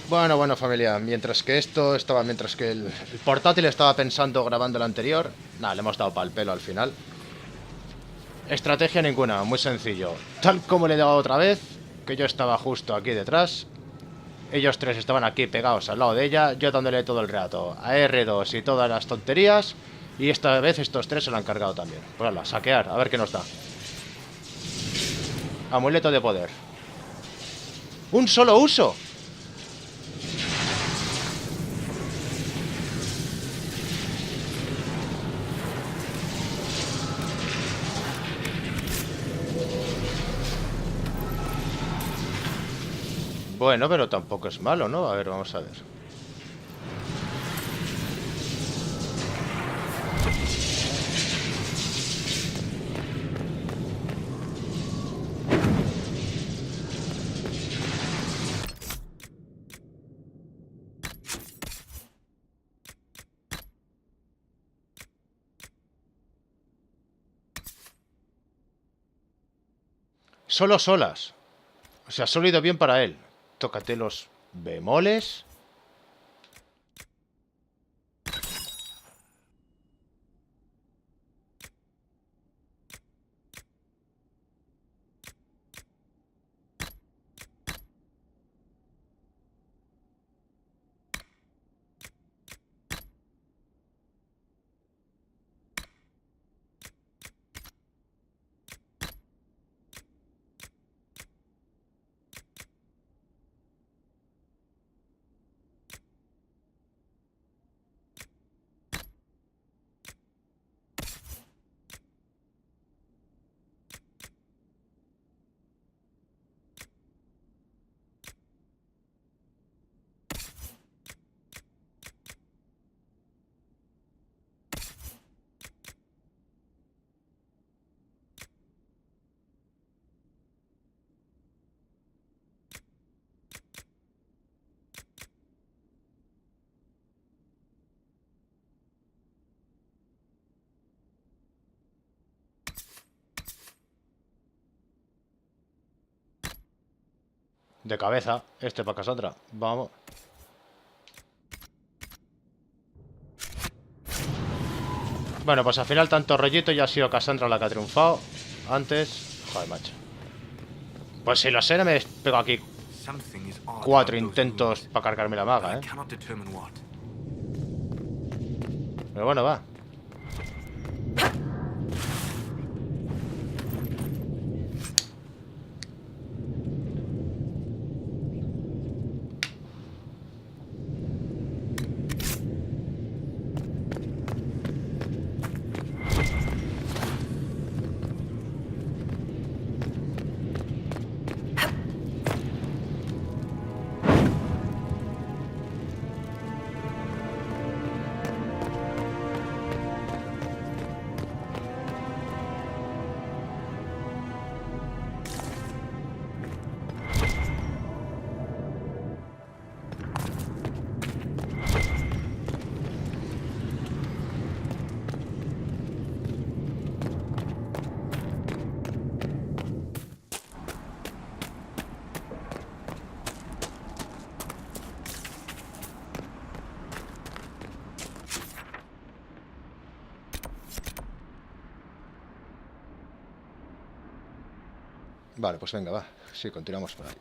Bueno, bueno, familia, mientras que el portátil estaba pensando grabando el anterior, nada, le hemos dado pal pelo al final. Estrategia ninguna, muy sencillo. Tal como le he dado otra vez, que yo estaba justo aquí detrás, ellos tres estaban aquí pegados al lado de ella, yo dándole todo el rato a R2 y todas las tonterías, y esta vez estos tres se lo han cargado también. Pues hala, saquear, a ver qué nos da. Amuleto de poder. ¡Un solo uso! Bueno, pero tampoco es malo, ¿no? A ver, vamos a ver. Solo solas. O sea, solo ha ido bien para él. Tócate los bemoles. De cabeza. Este para Cassandra. Vamos. Bueno, pues al final tanto rollito ya ha sido Cassandra la que ha triunfado. Antes... Joder, macho. Pues si lo sé, no me pego aquí 4 intentos para cargarme la maga, ¿eh? Pero bueno, va. Vale, pues venga, va. Sí, continuamos por ahí.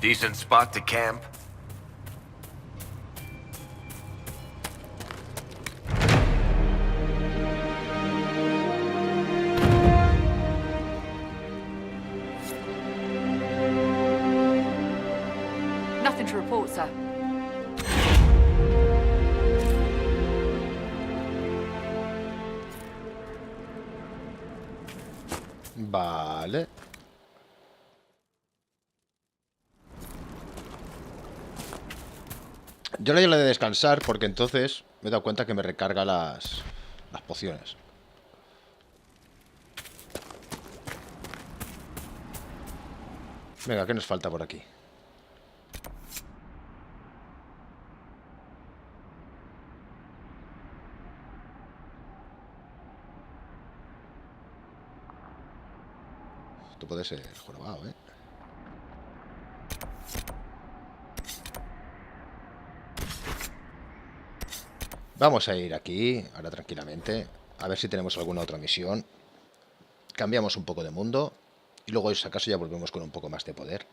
Decent spot to camp? Nothing to report, sir. Vale. Yo le doy de descansar porque entonces me he dado cuenta que me recarga las pociones. Venga, ¿qué nos falta por aquí? Esto puede ser jorobado, ¿eh? Vamos a ir aquí, ahora tranquilamente, a ver si tenemos alguna otra misión. Cambiamos un poco de mundo y luego, si acaso, ya volvemos con un poco más de poder.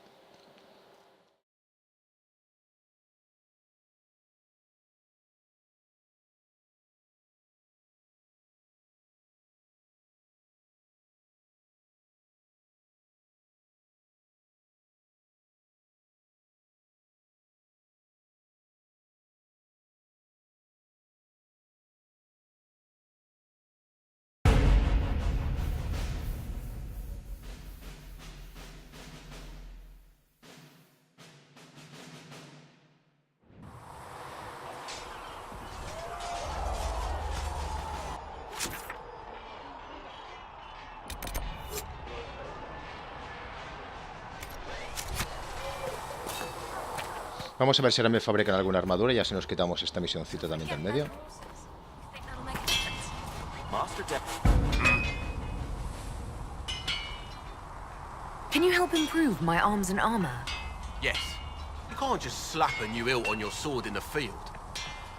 Vamos a ver si ahora me fabrican alguna armadura y así nos quitamos esta misioncita también del medio. Can you help improve my arms and armor? Yes. You can't just slap a new hilt on your sword in the field.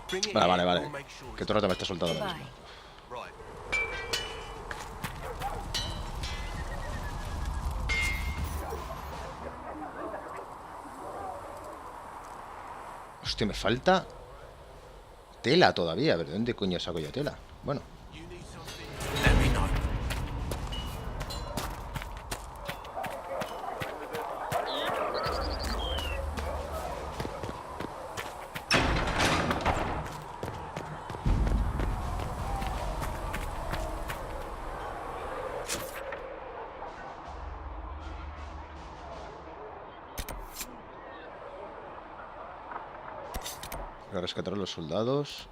Bring it Vale, here, vale. we'll make sure Que todo el rato me está soltando lo Bye. mismo. right. Hostia, me falta tela todavía. A ver, ¿de dónde coño saco yo tela? Bueno. You need something? Let me know. Voy a rescatar a los soldados.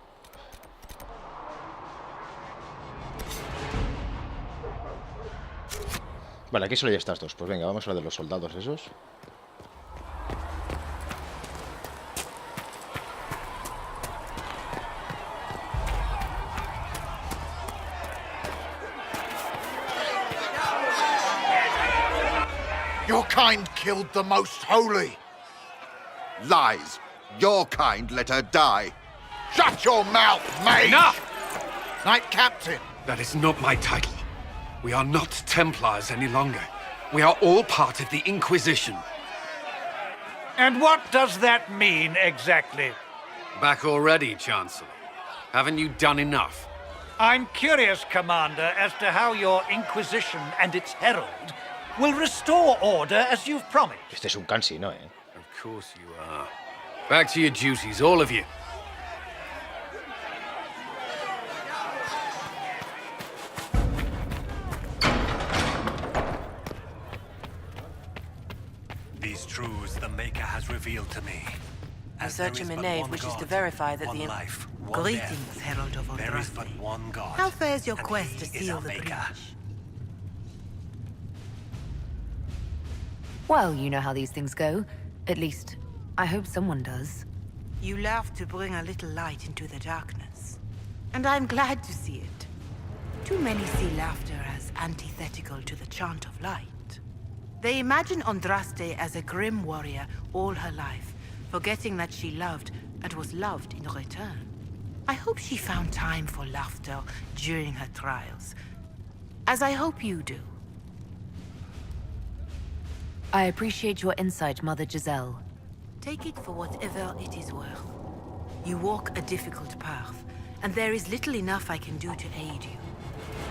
Vale, aquí solo hay estas dos. Pues venga, vamos a hablar de los soldados esos. Your kind killed the most holy. Lies. Your kind let her die. Shut your mouth, mate! Enough! Knight Captain. That is not my title. We are not Templars any longer. We are all part of the Inquisition. And what does that mean exactly? Back already, Chancellor. Haven't you done enough? I'm curious, Commander, as to how your Inquisition and its herald will restore order as you've promised. Este es un cansino, ¿eh? Of course you are. Back to your duties, all of you. These truths the Maker has revealed to me. A certain Nave wishes to verify that the... Greetings, Herald of There is but Andraste. one God. How fares your and quest to he is seal our the Maker. breach? Well, you know how these things go. At least, I hope someone does. You love to bring a little light into the darkness. And I'm glad to see it. Too many see laughter as antithetical to the chant of light. They imagine Andraste as a grim warrior all her life, forgetting that she loved and was loved in return. I hope she found time for laughter during her trials, as I hope you do. I appreciate your insight, Mother Giselle. Take it for whatever it is worth. You walk a difficult path, and there is little enough I can do to aid you.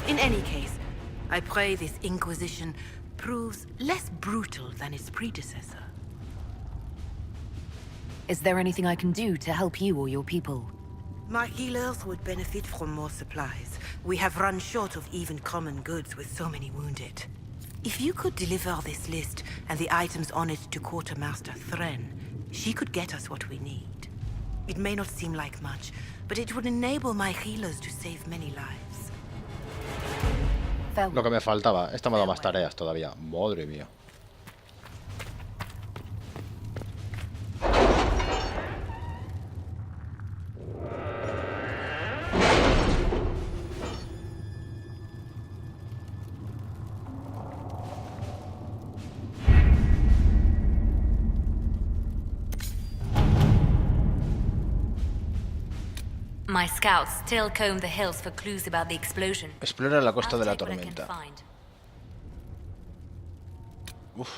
In any case, I pray this Inquisition proves less brutal than its predecessor. Is there anything I can do to help you or your people? My healers would benefit from more supplies. We have run short of even common goods with so many wounded. If you could deliver this list and the items on it to Quartermaster Thren, she could get us what we need. It may not seem like much, but it would enable my healers to save many lives. Lo que me faltaba. Esta me ha dado más tareas todavía. Madre mía. My scouts still comb the hills for clues about the explosion. Explora la costa de la tormenta. Uf.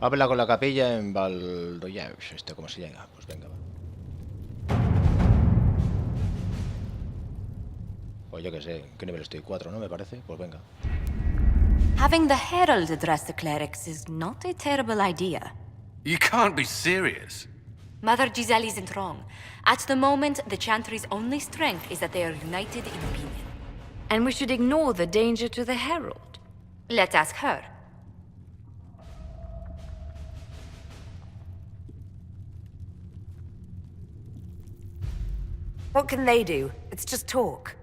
Habla con la capilla en Valdoya. ¿Cómo se llega? Pues venga, va. Pues yo qué sé, ¿qué nivel estoy? 4, ¿no? Me parece. Pues venga. Having the Herald address the clerics is not a terrible idea. You can't be serious. Mother Giselle isn't wrong. At the moment, the Chantry's only strength is that they are united in opinion. And we should ignore the danger to the Herald. Let's ask her. What can they do? It's just talk.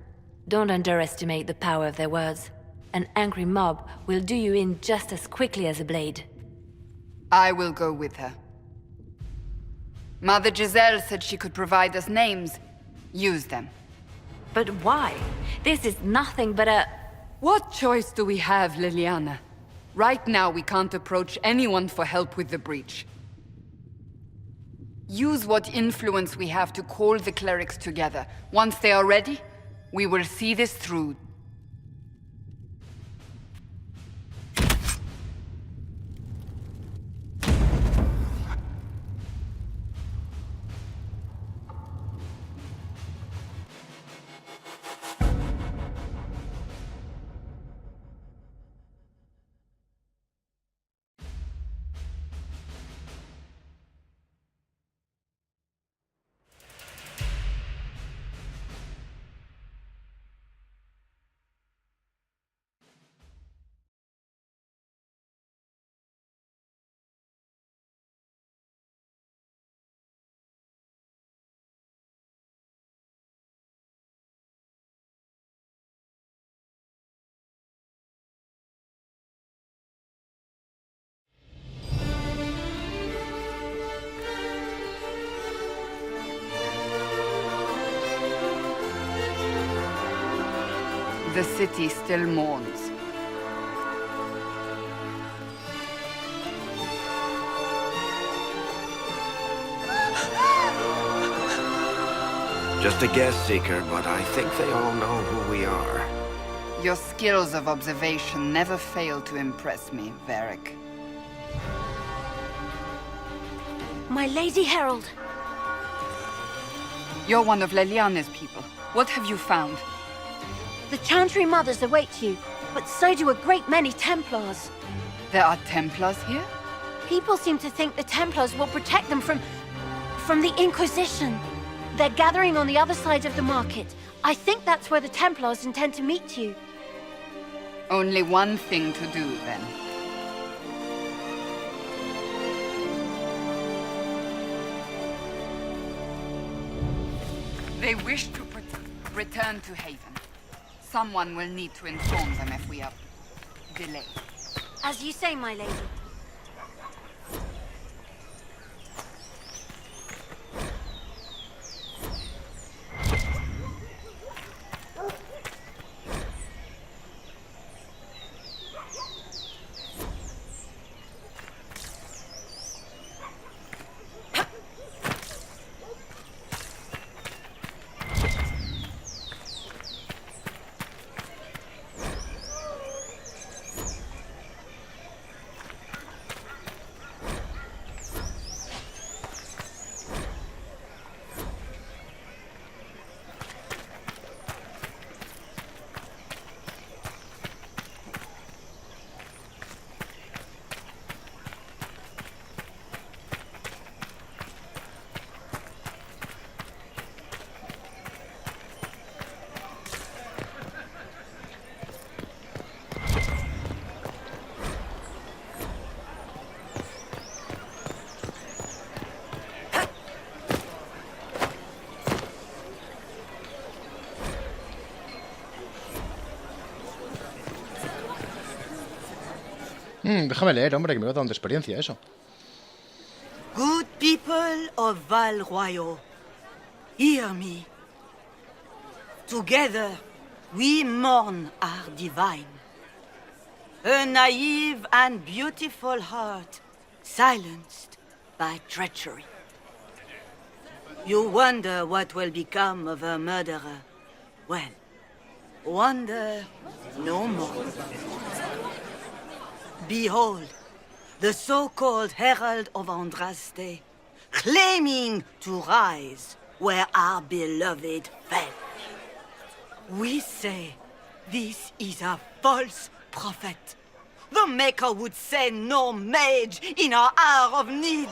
Don't underestimate the power of their words. An angry mob will do you in just as quickly as a blade. I will go with her. Mother Giselle said she could provide us names. Use them. But why? This is nothing but a... What choice do we have, Liliana? Right now we can't approach anyone for help with the breach. Use what influence we have to call the clerics together. Once they are ready, we will see this through. The city still mourns. Just a guess, Seeker, but I think they all know who we are. Your skills of observation never fail to impress me, Varric. My Lady Herald! You're one of Leliana's people. What have you found? The Chantry Mothers await you, but so do a great many Templars. There are Templars here? People seem to think the Templars will protect them from the Inquisition. They're gathering on the other side of the market. I think that's where the Templars intend to meet you. Only one thing to do, then. They wish to return to Haven. Someone will need to inform them if we are delayed. As you say, my lady. Déjame leer, hombre, que me va dando experiencia eso. Good people of Val Royal, hear me. Together, we mourn our divine. A naive and beautiful heart, silenced by treachery. You wonder what will become of a murderer. Well, wonder no more. Behold, the so-called Herald of Andraste, claiming to rise where our beloved fell. We say this is a false prophet. The Maker would send no mage in our hour of need.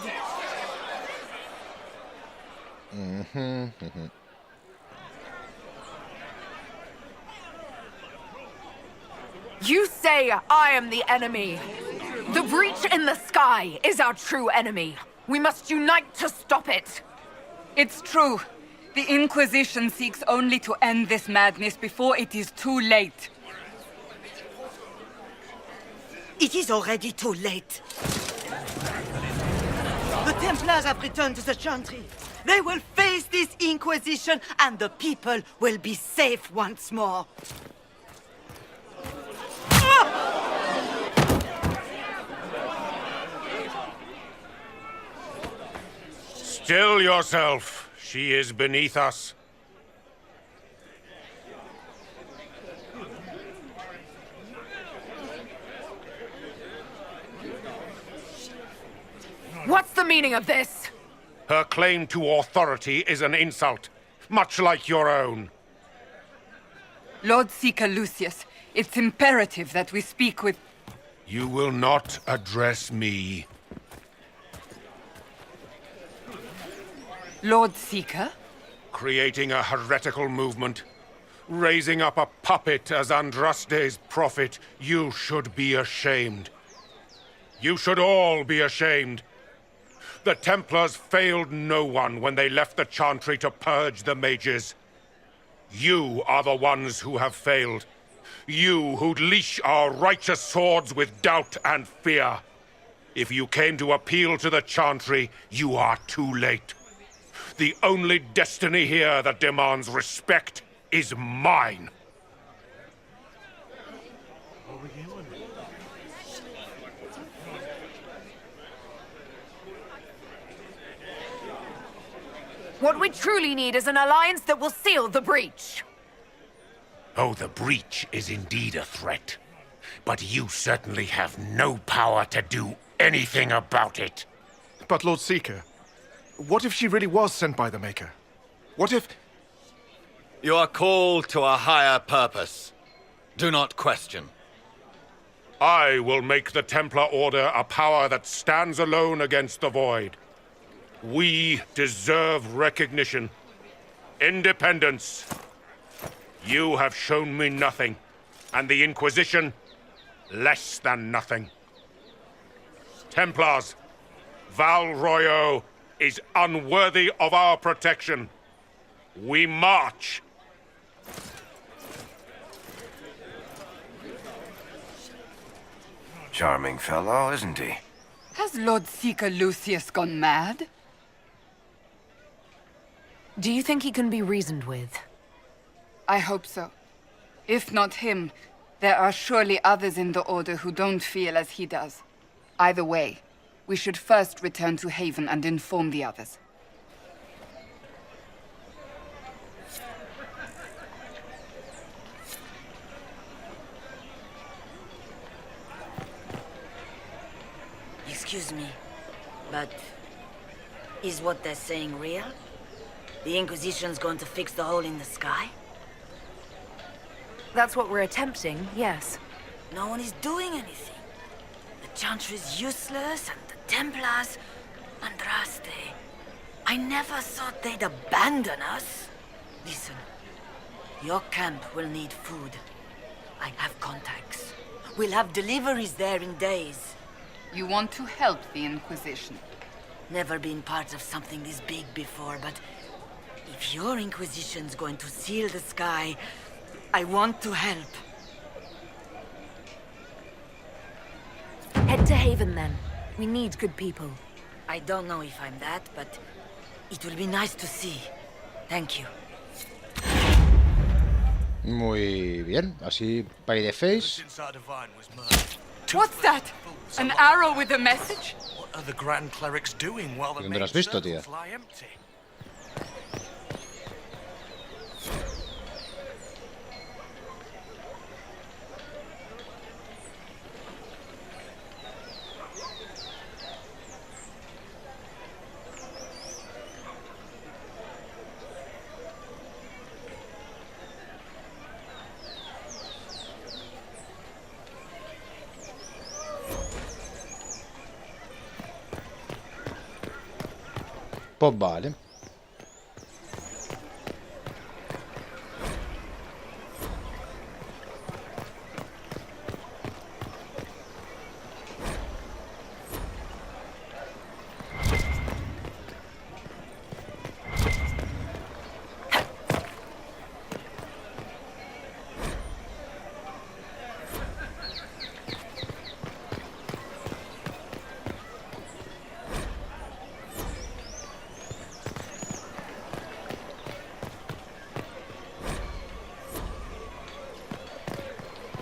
You say I am the enemy. The breach in the sky is our true enemy. We must unite to stop it. It's true. The Inquisition seeks only to end this madness before it is too late. It is already too late. The Templars have returned to the Chantry. They will face this Inquisition, and the people will be safe once more. Still yourself. She is beneath us. What's the meaning of this? Her claim to authority is an insult, much like your own. Lord Seeker Lucius, it's imperative that we speak with... You will not address me. Lord Seeker? Creating a heretical movement. Raising up a puppet as Andraste's prophet. You should be ashamed. You should all be ashamed. The Templars failed no one when they left the Chantry to purge the mages. You are the ones who have failed. You who'd leash our righteous swords with doubt and fear. If you came to appeal to the Chantry, you are too late. The only destiny here that demands respect is mine. What we truly need is an alliance that will seal the breach. Oh, the breach is indeed a threat. But you certainly have no power to do anything about it. But Lord Seeker, what if she really was sent by the Maker? What if... You are called to a higher purpose. Do not question. I will make the Templar Order a power that stands alone against the Void. We deserve recognition. Independence. You have shown me nothing, and the Inquisition, less than nothing. Templars, Val Royal is unworthy of our protection. We march. Charming fellow, isn't he? Has Lord Seeker Lucius gone mad? Do you think he can be reasoned with? I hope so. If not him, there are surely others in the Order who don't feel as he does. Either way, we should first return to Haven and inform the others. Excuse me, but is what they're saying real? The Inquisition's going to fix the hole in the sky? That's what we're attempting, yes. No one is doing anything. The Chantry's useless, and the Templars... Andraste. I never thought they'd abandon us. Listen, your camp will need food. I have contacts. We'll have deliveries there in days. You want to help the Inquisition? Never been part of something this big before, but if your Inquisition's going to seal the sky, I want to help. Head to Haven, then. We need good people. I don't know if I'm that, but it will be nice to see. Thank you. Muy bien, así by the face. What's that? An arrow with a message? What are the Grand Clerics doing while the ¿Dónde lo has main visto, tía? circles lie empty? Pues vale.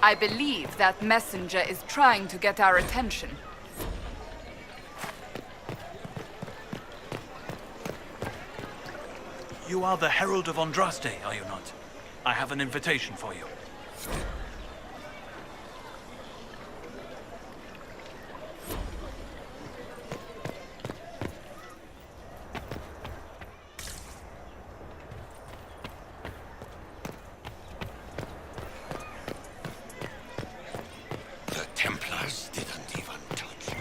I believe that messenger is trying to get our attention. You are the Herald of Andraste, are you not? I have an invitation for you. The Templars didn't even touch.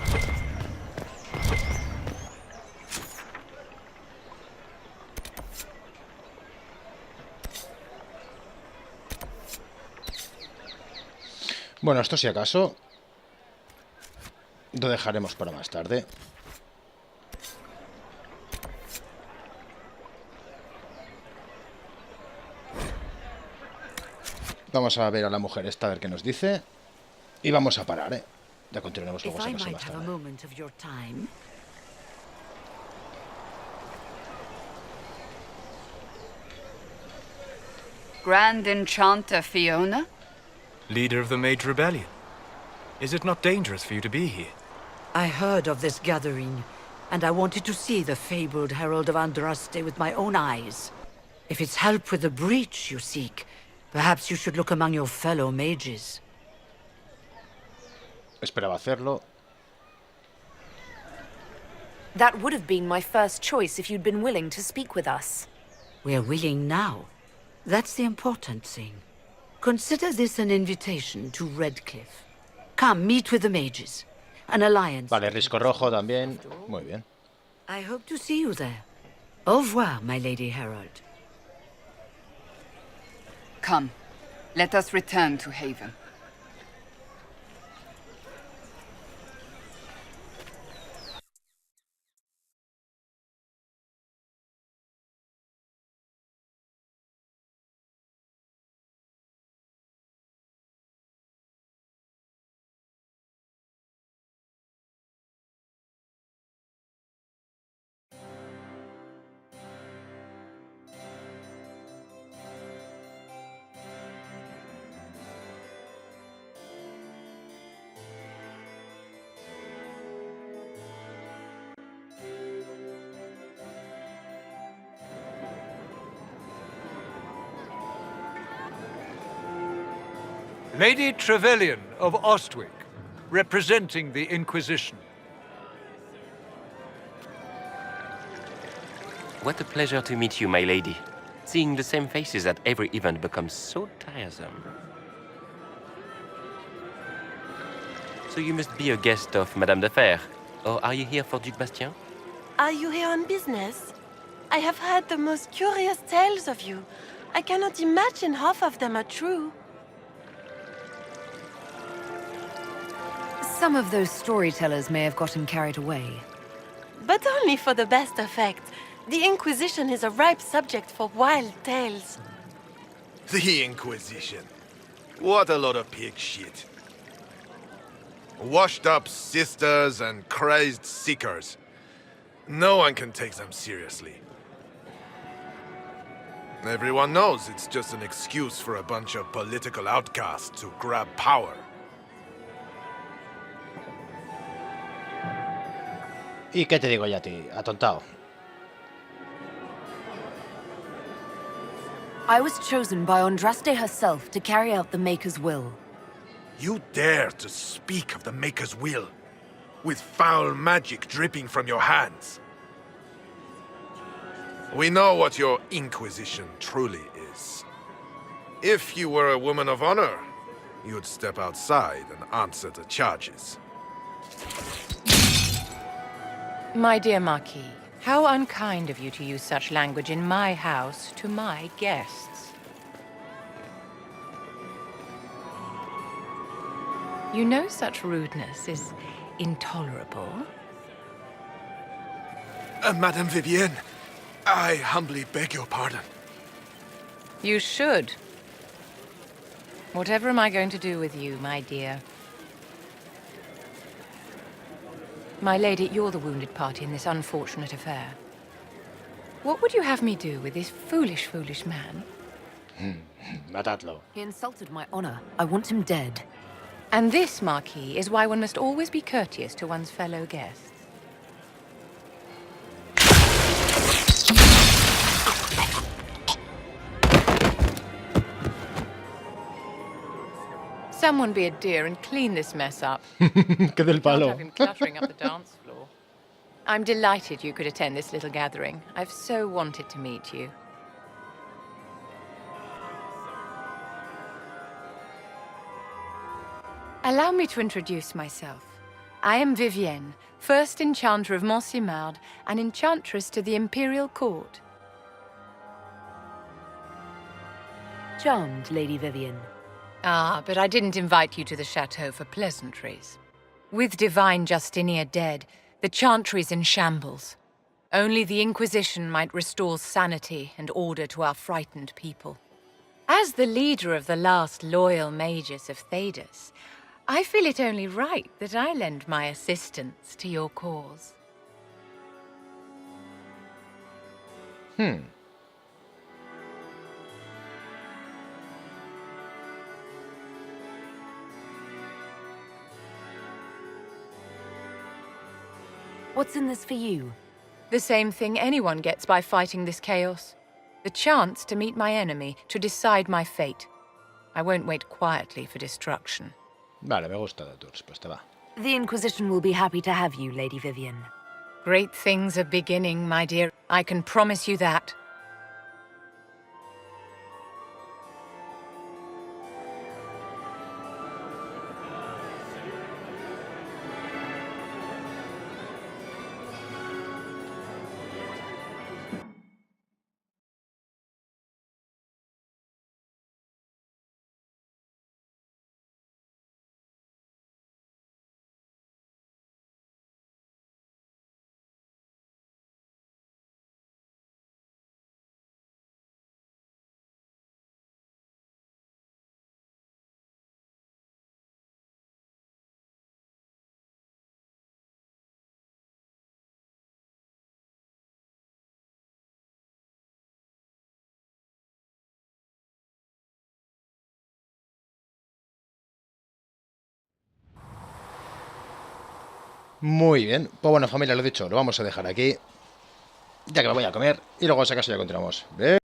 Bueno, esto si acaso lo dejaremos para más tarde. Vamos a ver a la mujer esta, a ver qué nos dice. Y vamos a parar, ¿eh? Ya continuaremos luego si acaso más tarde. Grand Enchanter Fiona? Leader of the Mage Rebellion. Is it not dangerous for you to be here? I heard of this gathering, and I wanted to see the fabled Herald of Andraste with my own eyes. If it's help with the breach you seek, perhaps you should look among your fellow mages. Esperaba hacerlo. That would have been my first choice if you'd been willing to speak with us. We're willing now. That's the important thing. Consider this an invitation to Redcliffe. Come, meet with the mages. An alliance. Vale, risco rojo también. Muy bien. I hope to see you there. Au revoir, my Lady Herald. Come, let us return to Haven. Lady Trevelyan of Ostwick, representing the Inquisition. What a pleasure to meet you, my lady. Seeing the same faces at every event becomes so tiresome. So you must be a guest of Madame de Fer, or are you here for Duc Bastien? Are you here on business? I have heard the most curious tales of you. I cannot imagine half of them are true. Some of those storytellers may have gotten carried away. But only for the best effect. The Inquisition is a ripe subject for wild tales. The Inquisition. What a lot of pig shit. Washed-up sisters and crazed seekers. No one can take them seriously. Everyone knows it's just an excuse for a bunch of political outcasts to grab power. ¿Y qué te digo ya a ti, atontado? I was chosen by Andraste herself to carry out the Maker's will. You dare to speak of the Maker's will, with foul magic dripping from your hands. We know what your Inquisition truly is. If you were a woman of honor, you'd step outside and answer the charges. My dear Marquis, how unkind of you to use such language in my house to my guests. You know such rudeness is intolerable. Madame Vivienne, I humbly beg your pardon. You should. Whatever am I going to do with you, my dear? My lady, you're the wounded party in this unfortunate affair. What would you have me do with this foolish, foolish man? Matadlo. He insulted my honor. I want him dead. And this, Marquis, is why one must always be courteous to one's fellow guests. Someone be a dear and clean this mess up. Que del Can't palo. have him cluttering up the dance floor. I'm delighted you could attend this little gathering. I've so wanted to meet you. Allow me to introduce myself. I am Vivienne, first Enchanter of Montsimard and Enchantress to the Imperial Court. Charmed, Lady Vivienne. Ah, but I didn't invite you to the chateau for pleasantries. With divine Justinia dead, the Chantry's in shambles. Only the Inquisition might restore sanity and order to our frightened people. As the leader of the last loyal mages of Thedas, I feel it only right that I lend my assistance to your cause. What's in this for you? The same thing anyone gets by fighting this chaos. The chance to meet my enemy, to decide my fate. I won't wait quietly for destruction. Vale, me gusta tu respuesta, va. The Inquisition will be happy to have you, Lady Vivienne. Great things are beginning, my dear. I can promise you that. Muy bien. Pues bueno, familia, lo dicho, lo vamos a dejar aquí. Ya que me voy a comer. Y luego, si acaso, ya continuamos.